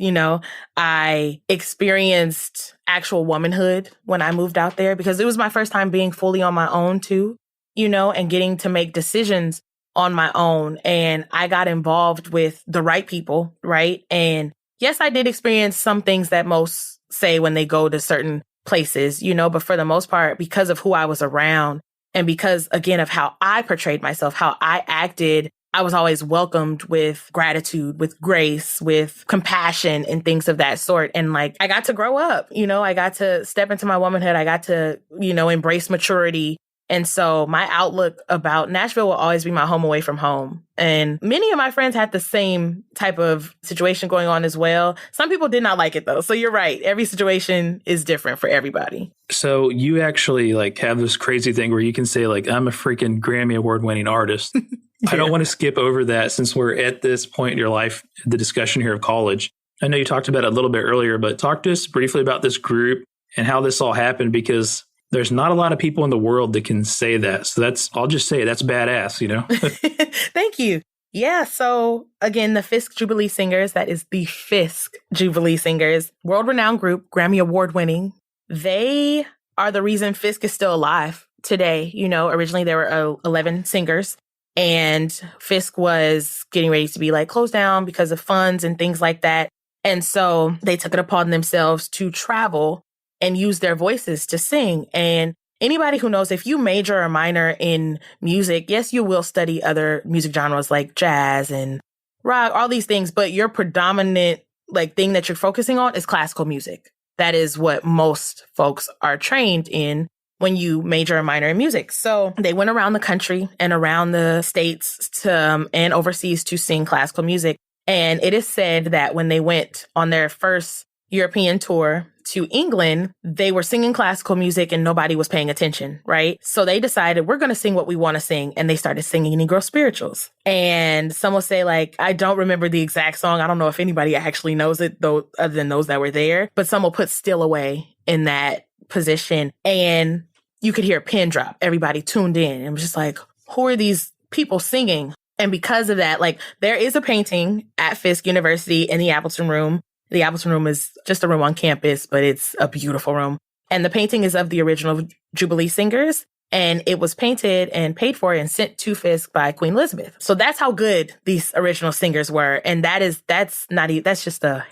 I experienced actual womanhood when I moved out there, because it was my first time being fully on my own too, and getting to make decisions on my own. And I got involved with the right people, right? And yes, I did experience some things that most say when they go to certain places, but for the most part, because of who I was around and because, again, of how I portrayed myself, how I acted, I was always welcomed with gratitude, with grace, with compassion and things of that sort. And like, I got to grow up, I got to step into my womanhood. I got to, embrace maturity. And so my outlook about Nashville will always be my home away from home. And many of my friends had the same type of situation going on as well. Some people did not like it though. So you're right. Every situation is different for everybody. So you actually like have this crazy thing where you can say like, I'm a freaking Grammy award-winning artist. Yeah. I don't want to skip over that since we're at this point in your life, the discussion here of college. I know you talked about it a little bit earlier, but talk to us briefly about this group and how this all happened, because there's not a lot of people in the world that can say that. So I'll just say that's badass, Thank you. Yeah. So again, the Fisk Jubilee Singers, that is the Fisk Jubilee Singers, world-renowned group, Grammy award-winning. They are the reason Fisk is still alive today. Originally there were 11 singers, and Fisk was getting ready to be like closed down because of funds and things like that. And so they took it upon themselves to travel and use their voices to sing. And anybody who knows, if you major or minor in music, yes, you will study other music genres like jazz and rock, all these things, but your predominant like thing that you're focusing on is classical music. That is what most folks are trained in when you major or minor in music. So they went around the country and around the states and overseas to sing classical music. And it is said that when they went on their first European tour to England, they were singing classical music and nobody was paying attention, right? So they decided, we're going to sing what we want to sing. And they started singing Negro spirituals. And some will say like, I don't remember the exact song. I don't know if anybody actually knows it, though, other than those that were there. But some will put Still Away in that position. And you could hear a pin drop. Everybody tuned in and was just like, who are these people singing? And because of that, like, there is a painting at Fisk University in the Appleton Room. The Appleton Room is just a room on campus, but it's a beautiful room. And the painting is of the original Jubilee singers. And it was painted and paid for and sent to Fisk by Queen Elizabeth. So that's how good these original singers were. And that's just a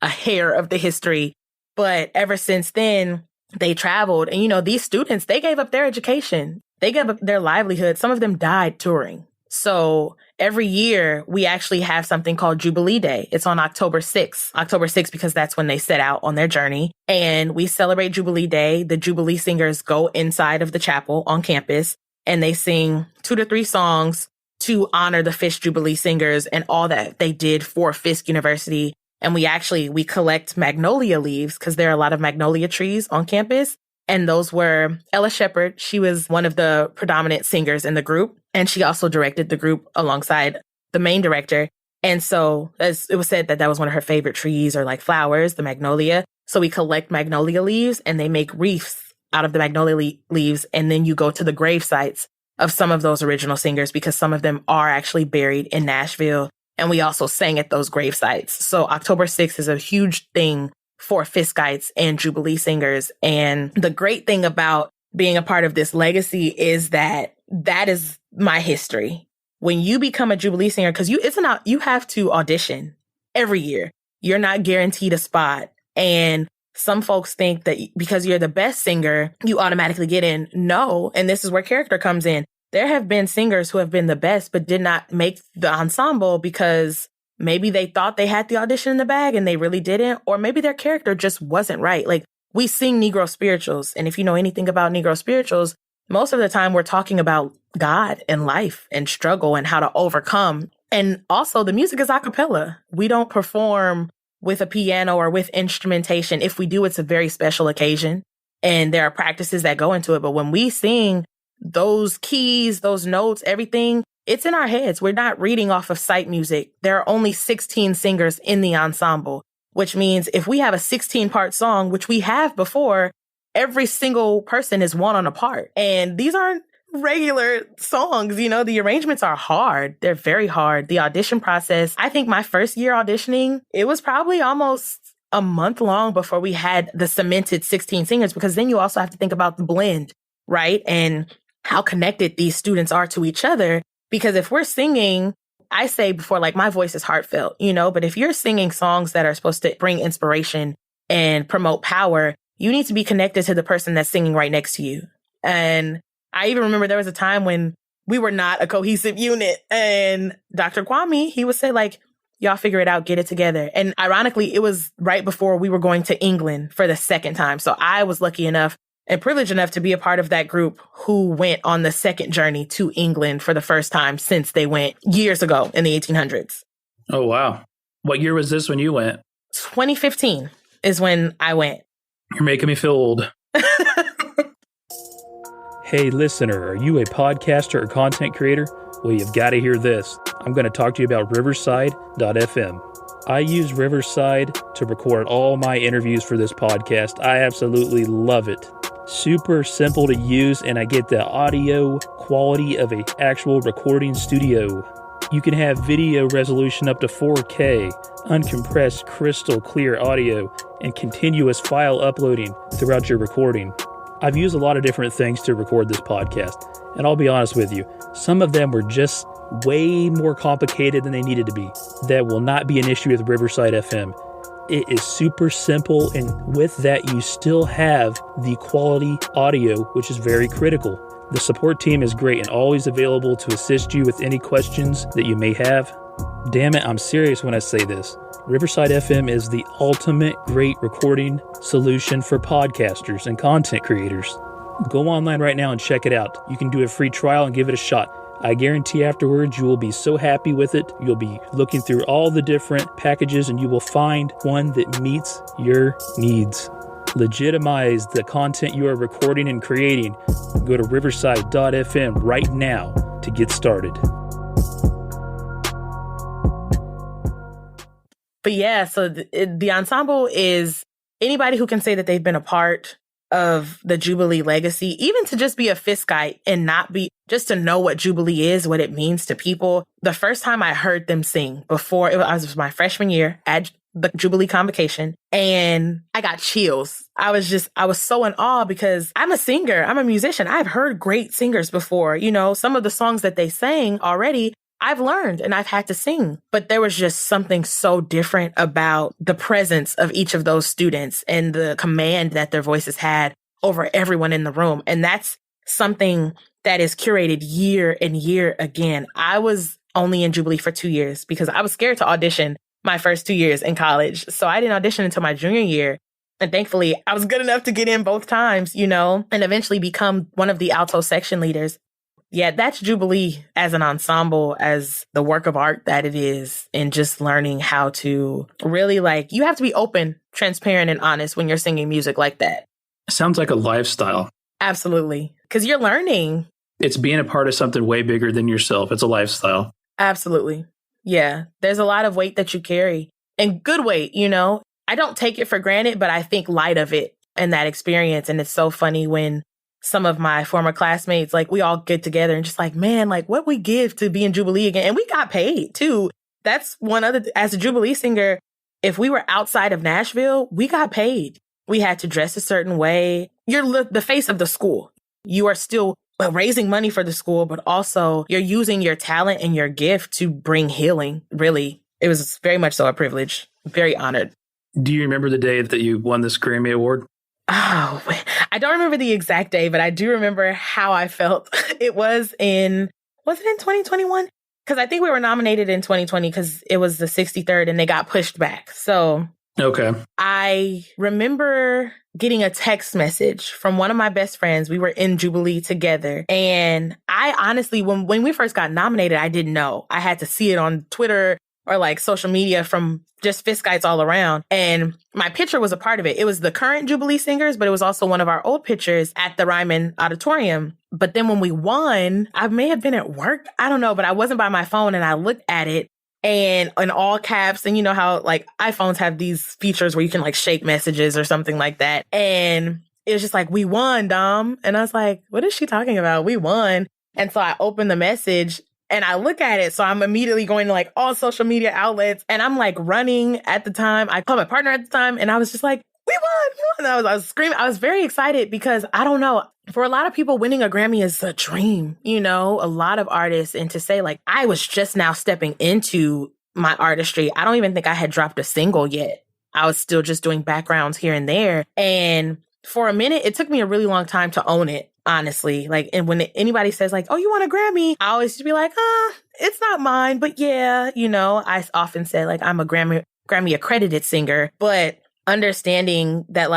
hair of the history. But ever since then, they traveled. And, these students, they gave up their education. They gave up their livelihood. Some of them died touring. So every year we actually have something called Jubilee Day. It's on October 6th, because that's when they set out on their journey. And we celebrate Jubilee Day. The Jubilee singers go inside of the chapel on campus and they sing 2 to 3 songs to honor the Fisk Jubilee singers and all that they did for Fisk University. And we collect magnolia leaves because there are a lot of magnolia trees on campus. And those were Ella Shepherd. She was one of the predominant singers in the group. And she also directed the group alongside the main director. And so as it was said that was one of her favorite trees or like flowers, the magnolia. So we collect magnolia leaves and they make wreaths out of the magnolia leaves. And then you go to the grave sites of some of those original singers because some of them are actually buried in Nashville. And we also sang at those grave sites. So October 6th is a huge thing for Fiskites and Jubilee singers. And the great thing about being a part of this legacy is that is my history. When you become a Jubilee singer, because you have to audition every year. You're not guaranteed a spot. And some folks think that because you're the best singer, you automatically get in. No. And this is where character comes in. There have been singers who have been the best, but did not make the ensemble because maybe they thought they had the audition in the bag and they really didn't, or maybe their character just wasn't right. Like we sing Negro spirituals. And if you know anything about Negro spirituals, most of the time we're talking about God and life and struggle and how to overcome. And also the music is a cappella. We don't perform with a piano or with instrumentation. If we do, it's a very special occasion and there are practices that go into it. But when we sing, those keys, those notes, everything, it's in our heads. We're not reading off of sight music. There are only 16 singers in the ensemble, which means if we have a 16-part song, which we have before, every single person is one on a part. And these aren't regular songs. The arrangements are hard. They're very hard. The audition process, I think my first year auditioning, it was probably almost a month long before we had the cemented 16 singers, because then you also have to think about the blend, right? And how connected these students are to each other. Because if we're singing, I say before, like my voice is heartfelt, but if you're singing songs that are supposed to bring inspiration and promote power, you need to be connected to the person that's singing right next to you. And I even remember there was a time when we were not a cohesive unit and Dr. Kwame, he would say like, y'all figure it out, get it together. And ironically, it was right before we were going to England for the second time. So I was lucky enough and privileged enough to be a part of that group who went on the second journey to England for the first time since they went years ago in the 1800s. Oh, wow. What year was this when you went? 2015 is when I went. You're making me feel old. Hey, listener, are you a podcaster or content creator? Well, you've got to hear this. I'm going to talk to you about Riversidefm. I use Riverside to record all my interviews for this podcast. I absolutely love it. Super simple to use, and I get the audio quality of an actual recording studio. You can have video resolution up to 4K, uncompressed crystal clear audio, and continuous file uploading throughout your recording. I've used a lot of different things to record this podcast, and I'll be honest with you, some of them were just way more complicated than they needed to be. That will not be an issue with Riversidefm. It is super simple, and with that, you still have the quality audio, which is very critical. The support team is great and always available to assist you with any questions that you may have. Damn it, I'm serious when I say this. Riversidefm is the ultimate great recording solution for podcasters and content creators. Go online right now and check it out. You can do a free trial and give it a shot. I guarantee afterwards you will be so happy with it. You'll be looking through all the different packages and you will find one that meets your needs. Legitimize the content you are recording and creating. Go to riverside.fm right now to get started. But yeah, so the ensemble is anybody who can say that they've been a part of the Jubilee legacy, even to just be a Fiskite and not be, just to know what Jubilee is, what it means to people. The first time I heard them sing before, it was my freshman year at the Jubilee convocation, and I got chills. I was so in awe because I'm a singer, I'm a musician. I've heard great singers before. Some of the songs that they sang already, I've learned and I've had to sing, but there was just something so different about the presence of each of those students and the command that their voices had over everyone in the room. And that's something that is curated year and year again. I was only in Jubilee for 2 years because I was scared to audition my first 2 years in college. So I didn't audition until my junior year. And thankfully, I was good enough to get in both times, and eventually become one of the alto section leaders. Yeah, that's Jubilee as an ensemble, as the work of art that it is, and just learning how to really you have to be open, transparent, and honest when you're singing music like that. Sounds like a lifestyle. Absolutely. Because you're learning. It's being a part of something way bigger than yourself. It's a lifestyle. Absolutely. Yeah. There's a lot of weight that you carry, and good weight, I don't take it for granted, but I think light of it and that experience. And it's so funny when some of my former classmates, we all get together and just man, what we give to be in Jubilee again. And we got paid too. That's one other, as a Jubilee singer, if we were outside of Nashville, we got paid. We had to dress a certain way. You're the face of the school. You are still raising money for the school, but also you're using your talent and your gift to bring healing. Really, it was very much so a privilege. Very honored. Do you remember the day that you won this Grammy Award? Oh, I don't remember the exact day, but I do remember how I felt. Was it in 2021? Because I think we were nominated in 2020 because it was the 63rd and they got pushed back. So okay. I remember getting a text message from one of my best friends. We were in Jubilee together. And I honestly, when we first got nominated, I didn't know. I had to see it on Twitter or social media from just Fiskites all around. And my picture was a part of it. It was the current Jubilee singers, but it was also one of our old pictures at the Ryman Auditorium. But then when we won, I may have been at work. I don't know, but I wasn't by my phone and I looked at it and in all caps. And you know how iPhones have these features where you can shake messages or something like that. And it was just we won, Dom. And I was like, what is she talking about? We won. And so I opened the message and I look at it. So I'm immediately going to all social media outlets and I'm running at the time. I called my partner at the time and I was just we won. And I was screaming. I was very excited because I don't know. For a lot of people, winning a Grammy is a dream, a lot of artists. And to say I was just now stepping into my artistry. I don't even think I had dropped a single yet. I was still just doing backgrounds here and there. And for a minute, it took me a really long time to own it. Honestly, and when anybody says oh, you won a Grammy, I always just be it's not mine, but yeah, I often said I'm a Grammy accredited singer, but understanding that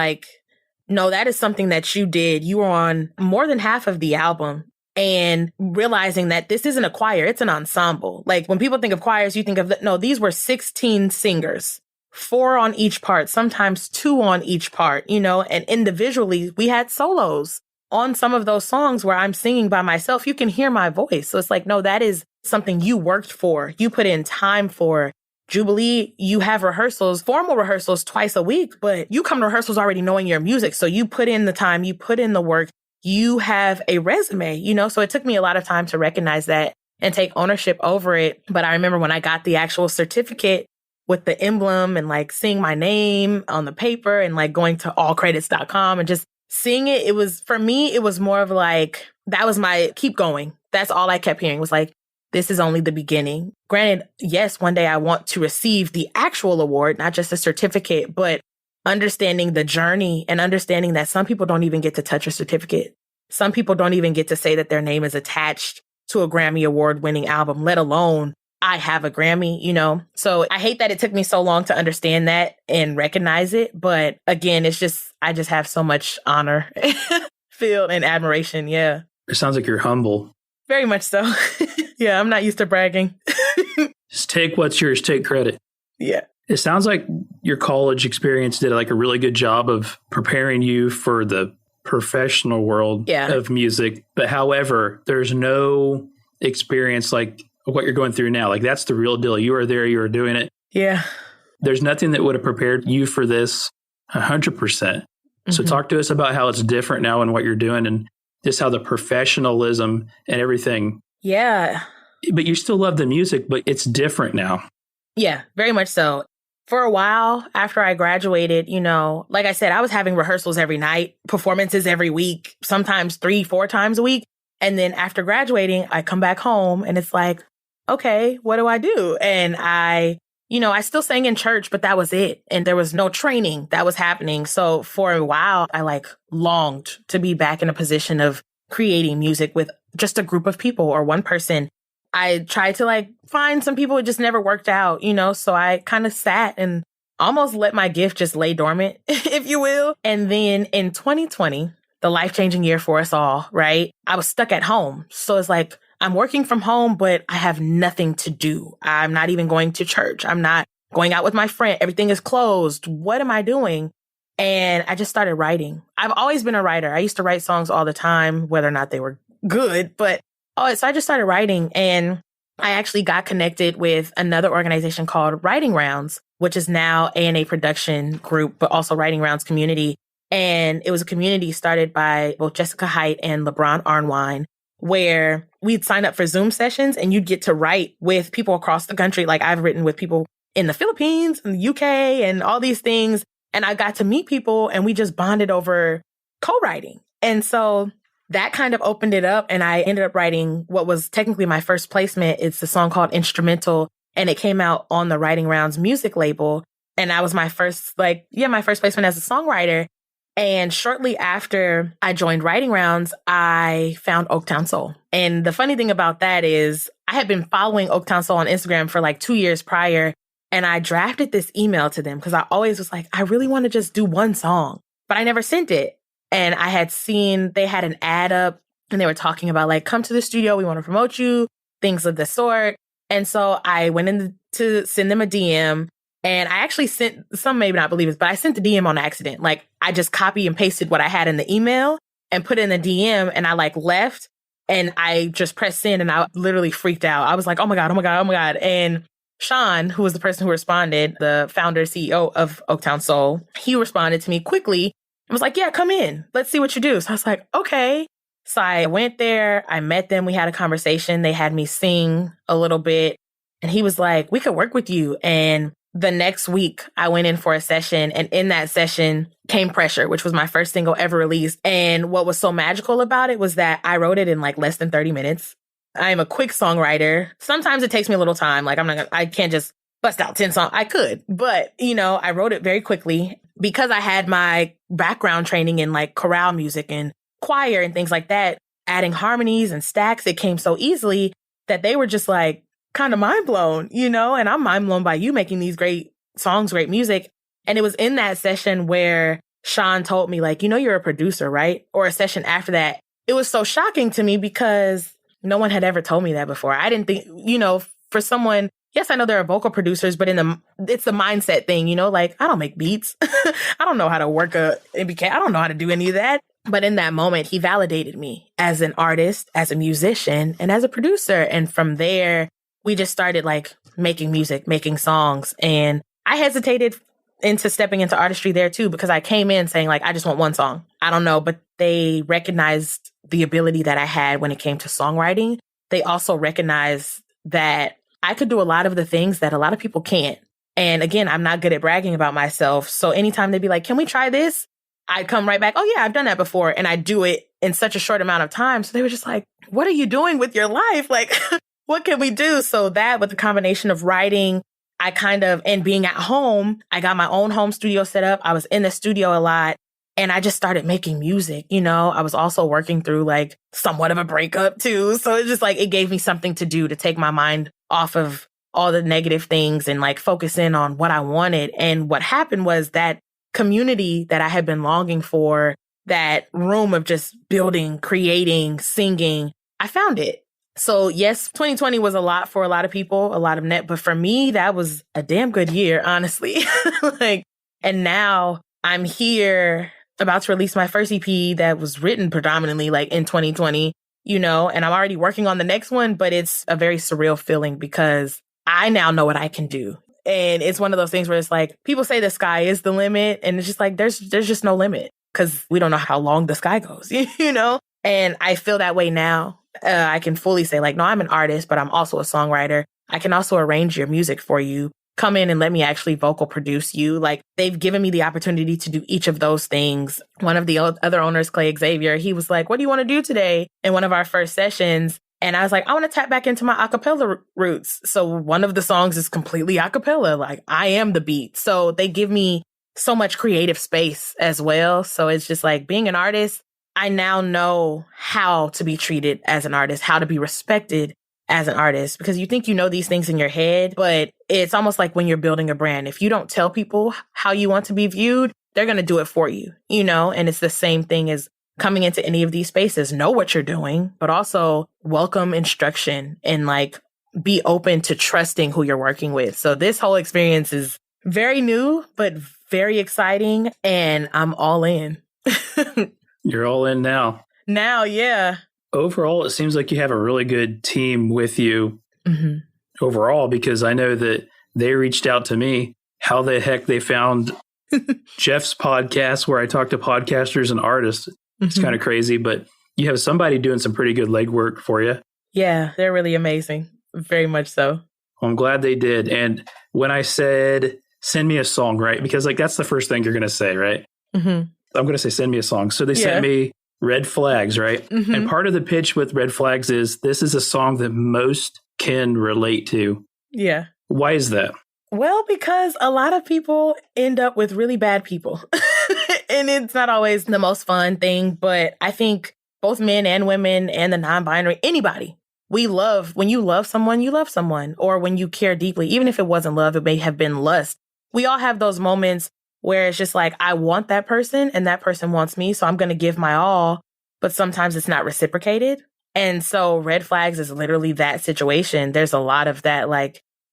no, that is something that you did. You were on more than half of the album and realizing that this isn't a choir, it's an ensemble. When people think of choirs, you think of no, these were 16 singers. 4 on each part, sometimes 2 on each part, and individually we had solos on some of those songs where I'm singing by myself. You can hear my voice. So it's no, that is something you worked for. You put in time for. Jubilee, you have rehearsals, formal rehearsals twice a week, but you come to rehearsals already knowing your music. So you put in the time, you put in the work, you have a resume, so it took me a lot of time to recognize that and take ownership over it. But I remember when I got the actual certificate with the emblem and seeing my name on the paper and going to allcredits.com and just seeing it, it was, for me, it was more of that was my keep going. That's all I kept hearing was this is only the beginning. Granted, yes, one day I want to receive the actual award, not just a certificate, but understanding the journey and understanding that some people don't even get to touch a certificate. Some people don't even get to say that their name is attached to a Grammy Award winning album, let alone I have a Grammy, So I hate that it took me so long to understand that and recognize it. But again, I just have so much honor, feel, and admiration. Yeah. It sounds like you're humble. Very much so. Yeah, I'm not used to bragging. Just take what's yours, take credit. Yeah. It sounds like your college experience did a really good job of preparing you for the professional world of music. But however, there's no experience what you're going through now. That's the real deal. You are there, you are doing it. Yeah. There's nothing that would have prepared you for this 100%. So talk to us about how it's different now and what you're doing and just how the professionalism and everything. Yeah. But you still love the music, but it's different now. Yeah, very much so. For a while after I graduated, like I said, I was having rehearsals every night, performances every week, sometimes 3-4 times a week. And then after graduating, I come back home and it's okay, what do I do? And I still sang in church, but that was it. And there was no training that was happening. So for a while, I longed to be back in a position of creating music with just a group of people or one person. I tried to like find some people. It just never worked out, you know? So I kind of sat and almost let my gift just lay dormant, if you will. And then in 2020, the life-changing year for us all, right? I was stuck at home. So it's like, I'm working from home, but I have nothing to do. I'm not even going to church. I'm not going out with my friend. Everything is closed. What am I doing? And I just started writing. I've always been a writer. I used to write songs all the time, whether or not they were good, so I just started writing, and I actually got connected with another organization called Writing Rounds, which is now A&A production group, but also Writing Rounds community. And it was a community started by both Jessica Height and LeBron Arnwine, where we'd sign up for Zoom sessions and you'd get to write with people across the country. Like I've written with people in the Philippines and the UK and all these things. And I got to meet people and we just bonded over co-writing. And so that kind of opened it up. And I ended up writing what was technically my first placement. It's a song called Instrumental. And it came out on the Writing Rounds music label. And that was my first placement as a songwriter. And shortly after I joined Writing Rounds, I found Oaktown Soul. And the funny thing about that is I had been following Oaktown Soul on Instagram for like 2 years prior. And I drafted this email to them because I always was like, I really want to just do one song, but I never sent it. And I had seen they had an ad up and they were talking about like, come to the studio. We want to promote you, things of the sort. And so I went in to send them a DM. And I actually sent, some maybe not believe it, but I sent the DM on accident. Like I just copy and pasted what I had in the email and put it in the DM, and I like left and I just pressed send, and I literally freaked out. I was like, oh my God, oh my God, oh my God. And Sean, who was the person who responded, the founder, CEO of Oaktown Soul, he responded to me quickly and was like, yeah, come in. Let's see what you do. So I was like, okay. So I went there. I met them. We had a conversation. They had me sing a little bit. And he was like, we could work with you. And the next week, I went in for a session, and in that session came Pressure, which was my first single ever released. And what was so magical about it was that I wrote it in like less than 30 minutes. I am a quick songwriter. Sometimes it takes me a little time. Like I can't just bust out 10 songs. I could, but you know, I wrote it very quickly because I had my background training in like chorale music and choir and things like that, adding harmonies and stacks. It came so easily that they were just like, kind of mind blown, you know, and I'm mind blown by you making these great songs, great music. And it was in that session where Sean told me like, you know, you're a producer, right? Or a session after that. It was so shocking to me because no one had ever told me that before. I didn't think, you know, for someone, yes, I know there are vocal producers, but it's the mindset thing, you know, like I don't make beats. I don't know how to work a MBK. I don't know how to do any of that. But in that moment, he validated me as an artist, as a musician, and as a producer. And from there, we just started like making music, making songs. And I hesitated into stepping into artistry there too, because I came in saying like, I just want one song. I don't know, but they recognized the ability that I had when it came to songwriting. They also recognized that I could do a lot of the things that a lot of people can't. And again, I'm not good at bragging about myself. So anytime they'd be like, can we try this? I'd come right back. Oh yeah, I've done that before. And I do it in such a short amount of time. So they were just like, what are you doing with your life? Like, what can we do? So that with the combination of writing, and being at home, I got my own home studio set up. I was in the studio a lot and I just started making music. You know, I was also working through like somewhat of a breakup too. So it's just like, it gave me something to do to take my mind off of all the negative things and like focus in on what I wanted. And what happened was that community that I had been longing for, that room of just building, creating, singing, I found it. So yes, 2020 was a lot for a lot of people, a lot of but for me, that was a damn good year, honestly. And now I'm here about to release my first EP that was written predominantly like in 2020, you know, and I'm already working on the next one, but it's a very surreal feeling because I now know what I can do. And it's one of those things where it's like, people say the sky is the limit, and it's just like, there's just no limit because we don't know how long the sky goes, you know? And I feel that way now. I can fully say like, no, I'm an artist, but I'm also a songwriter. I can also arrange your music for you. Come in and let me actually vocal produce you. Like they've given me the opportunity to do each of those things. One of the other owners, Clay Xavier, he was like, what do you want to do today? In one of our first sessions. And I was like, I want to tap back into my acapella roots. So one of the songs is completely acapella. Like I am the beat. So they give me so much creative space as well. So it's just like being an artist, I now know how to be treated as an artist, how to be respected as an artist, because you think you know these things in your head, but it's almost like when you're building a brand. If you don't tell people how you want to be viewed, they're going to do it for you, and it's the same thing as coming into any of these spaces. Know what you're doing, but also welcome instruction and be open to trusting who you're working with. So this whole experience is very new, but very exciting, and I'm all in. You're all in now. Now, yeah. Overall, it seems like you have a really good team with you overall, because I know that they reached out to me. How the heck they found Jeff's podcast where I talk to podcasters and artists. It's kind of crazy, but you have somebody doing some pretty good legwork for you. Yeah, they're really amazing. Very much so. Well, I'm glad they did. And when I said, send me a song, right? Because that's the first thing you're going to say, right? I'm going to say, send me a song. So they sent me Red Flags, right? And part of the pitch with Red Flags is this is a song that most can relate to. Yeah. Why is that? Well, because a lot of people end up with really bad people. And it's not always the most fun thing, but I think both men and women and the non-binary, anybody, when you love someone, or when you care deeply, even if it wasn't love, it may have been lust. We all have those moments where it's just like, I want that person and that person wants me, so I'm going to give my all, but sometimes it's not reciprocated. And so Red Flags is literally that situation. There's a lot of that,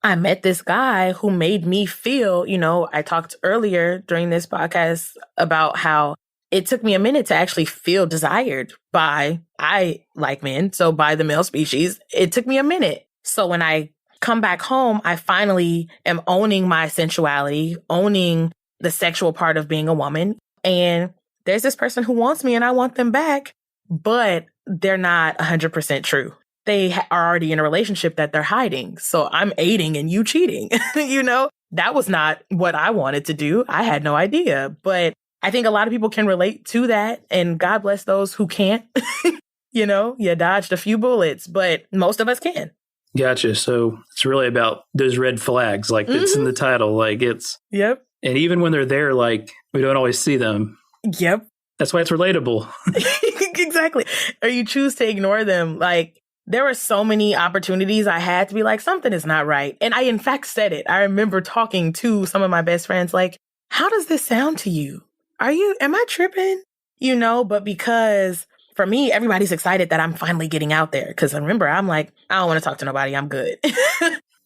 I met this guy who made me feel, I talked earlier during this podcast about how it took me a minute to actually feel desired I like men, so by the male species. It took me a minute. So when I come back home, I finally am owning my sensuality, owning the sexual part of being a woman. And there's this person who wants me and I want them back, but they're not 100% true. They are already in a relationship that they're hiding. So I'm aiding and you cheating. That was not what I wanted to do. I had no idea. But I think a lot of people can relate to that. And God bless those who can't. You dodged a few bullets, but most of us can. Gotcha. So it's really about those red flags. It's in the title. It's. Yep. And even when they're there, we don't always see them. Yep. That's why it's relatable. Exactly. Or you choose to ignore them. There were so many opportunities I had to be like, something is not right. And I, in fact, said it. I remember talking to some of my best friends, how does this sound to you? Am I tripping? But because for me, everybody's excited that I'm finally getting out there. Because remember, I'm like, I don't want to talk to nobody. I'm good.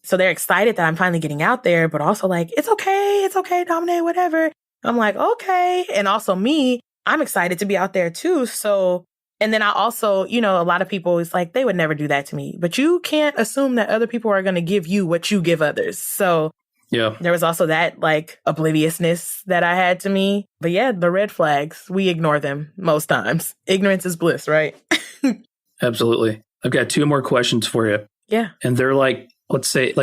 So they're excited that I'm finally getting out there, but also it's okay, Dominé, whatever. I'm like, okay. And also me, I'm excited to be out there too. So, and then I also, a lot of people, it's they would never do that to me, but you can't assume that other people are going to give you what you give others. So yeah, there was also that obliviousness that I had to me. But yeah, the red flags, we ignore them most times. Ignorance is bliss, right? Absolutely. I've got two more questions for you. Yeah. And they're let's say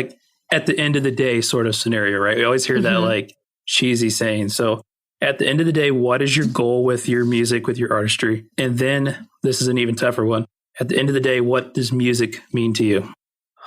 at the end of the day sort of scenario, right? We always hear that cheesy saying. So at the end of the day, what is your goal with your music, with your artistry? And then this is an even tougher one. At the end of the day, what does music mean to you?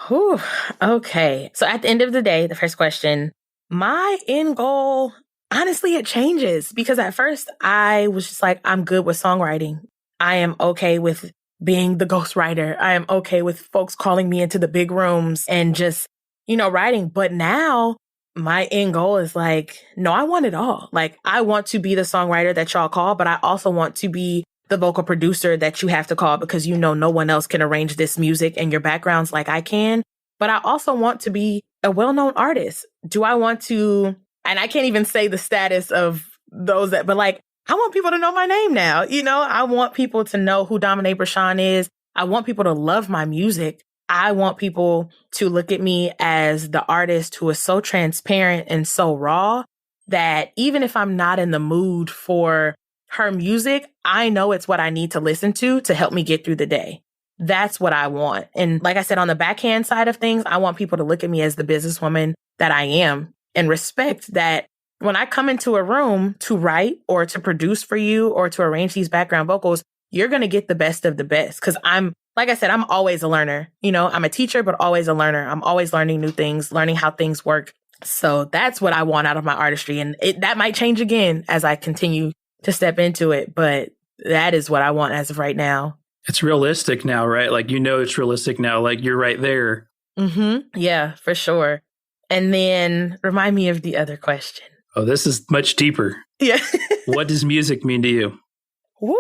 Whew. Okay. So at the end of the day, the first question, my end goal, honestly, it changes because at first I was just I'm good with songwriting. I am okay with being the ghostwriter. I am okay with folks calling me into the big rooms and just, writing. But now my end goal is no, I want it all. I want to be the songwriter that y'all call, but I also want to be the vocal producer that you have to call because no one else can arrange this music and your backgrounds like I can. But I also want to be a well-known artist. Do I want to, and I can't even say the status of those but I want people to know my name now. I want people to know who Dominé Brishawn is. I want people to love my music. I want people to look at me as the artist who is so transparent and so raw that even if I'm not in the mood for her music, I know it's what I need to listen to help me get through the day. That's what I want. And like I said, on the backhand side of things, I want people to look at me as the businesswoman that I am and respect that when I come into a room to write or to produce for you or to arrange these background vocals, you're going to get the best of the best. Because like I said, I'm always a learner. I'm a teacher, but always a learner. I'm always learning new things, learning how things work. So that's what I want out of my artistry. And that might change again as I continue to step into it. But that is what I want as of right now. It's realistic now, right? Like, it's realistic now. Like, you're right there. Mm-hmm. Yeah, for sure. And then remind me of the other question. Oh, this is much deeper. Yeah. What does music mean to you? Woo.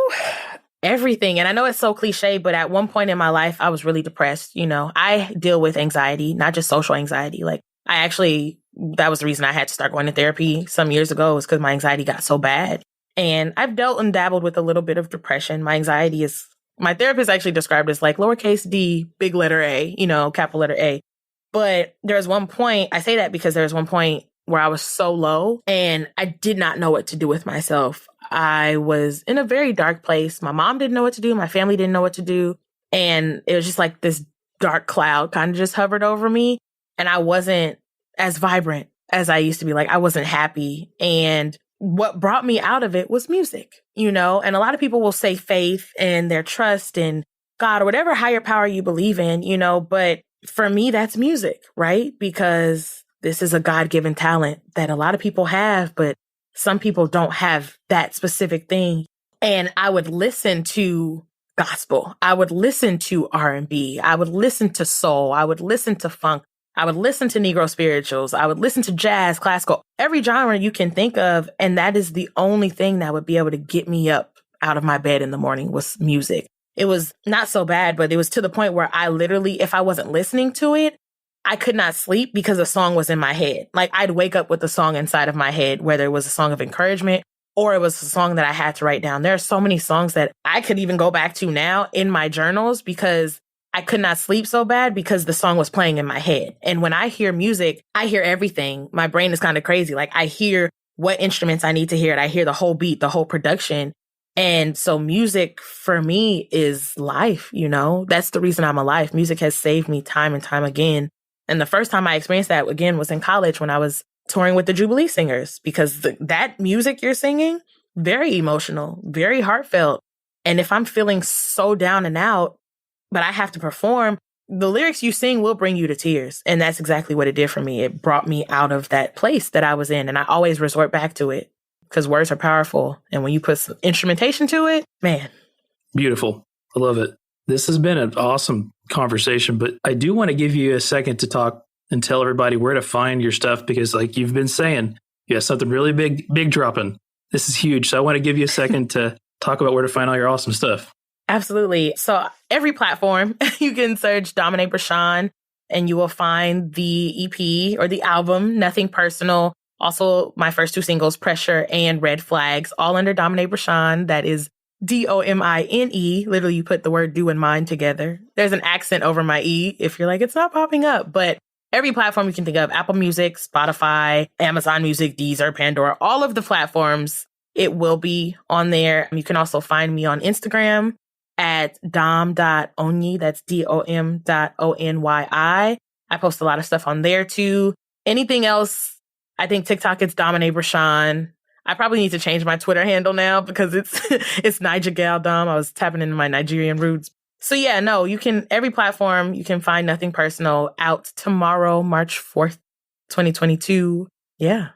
Everything. And I know it's so cliche, but at one point in my life, I was really depressed. I deal with anxiety, not just social anxiety. Like, that was the reason I had to start going to therapy some years ago, was because my anxiety got so bad. And I've dealt and dabbled with a little bit of depression. My therapist actually described it as like lowercase d, big letter A, capital letter A. But there was one point, I say that because there was one point where I was so low and I did not know what to do with myself. I was in a very dark place. My mom didn't know what to do. My family didn't know what to do. And it was just like this dark cloud kind of just hovered over me. And I wasn't as vibrant as I used to be. Like, I wasn't happy. And what brought me out of it was music, and a lot of people will say faith and their trust in God or whatever higher power you believe in, but for me, that's music, right? Because this is a God-given talent that a lot of people have, but some people don't have that specific thing. And I would listen to gospel. I would listen to R&B. I would listen to soul. I would listen to funk. I would listen to Negro spirituals. I would listen to jazz, classical, every genre you can think of. And that is the only thing that would be able to get me up out of my bed in the morning was music. It was not so bad, but it was to the point where I literally, if I wasn't listening to it, I could not sleep because the song was in my head. Like, I'd wake up with the song inside of my head, whether it was a song of encouragement or it was a song that I had to write down. There are so many songs that I could even go back to now in my journals because I could not sleep so bad because the song was playing in my head. And when I hear music, I hear everything. My brain is kind of crazy. Like, I hear what instruments I need to hear. I hear the whole beat, the whole production. And so music for me is life, That's the reason I'm alive. Music has saved me time and time again. And the first time I experienced that, again, was in college when I was touring with the Jubilee singers, because that music you're singing, very emotional, very heartfelt. And if I'm feeling so down and out, but I have to perform, the lyrics you sing will bring you to tears. And that's exactly what it did for me. It brought me out of that place that I was in. And I always resort back to it because words are powerful. And when you put some instrumentation to it, man. Beautiful. I love it. This has been an awesome conversation, but I do want to give you a second to talk and tell everybody where to find your stuff, because like you've been saying, you have something really big dropping. This is huge. So I want to give you a second to talk about where to find all your awesome stuff. Absolutely. So every platform, you can search Dominé Brishawn and you will find the EP or the album, Nothing Personal. Also, my first two singles, Pressure and Red Flags, all under Dominé Brishawn. That is Domine. Literally, you put the word do and mine together. There's an accent over my E if you're like, it's not popping up. But every platform you can think of, Apple Music, Spotify, Amazon Music, Deezer, Pandora, all of the platforms, it will be on there. You can also find me on Instagram at dom.onyi. That's dom.onyi. I post a lot of stuff on there too. Anything else, I think TikTok, it's Dominé Brishawn. I probably need to change my Twitter handle now because it's Niger Gal Dom. I was tapping into my Nigerian roots. So yeah, no, you can, every platform, you can find Nothing Personal out tomorrow, March 4th, 2022. Yeah.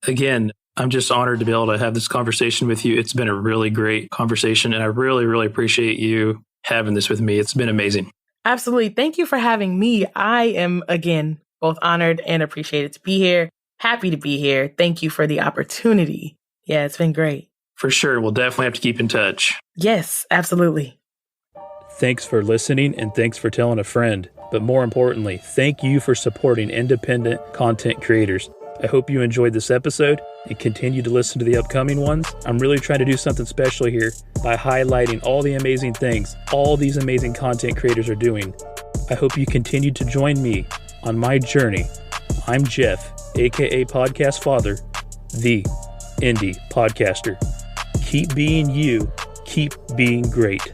Again, I'm just honored to be able to have this conversation with you. It's been a really great conversation, and I really, really appreciate you having this with me. It's been amazing. Absolutely. Thank you for having me. I am, again, both honored and appreciated to be here. Happy to be here. Thank you for the opportunity. Yeah, it's been great. For sure. We'll definitely have to keep in touch. Yes, absolutely. Thanks for listening, and thanks for telling a friend. But more importantly, thank you for supporting independent content creators. I hope you enjoyed this episode and continue to listen to the upcoming ones. I'm really trying to do something special here by highlighting all the amazing things all these amazing content creators are doing. I hope you continue to join me on my journey. I'm Jeff, aka Podcast Father, the Indie Podcaster. Keep being you, keep being great.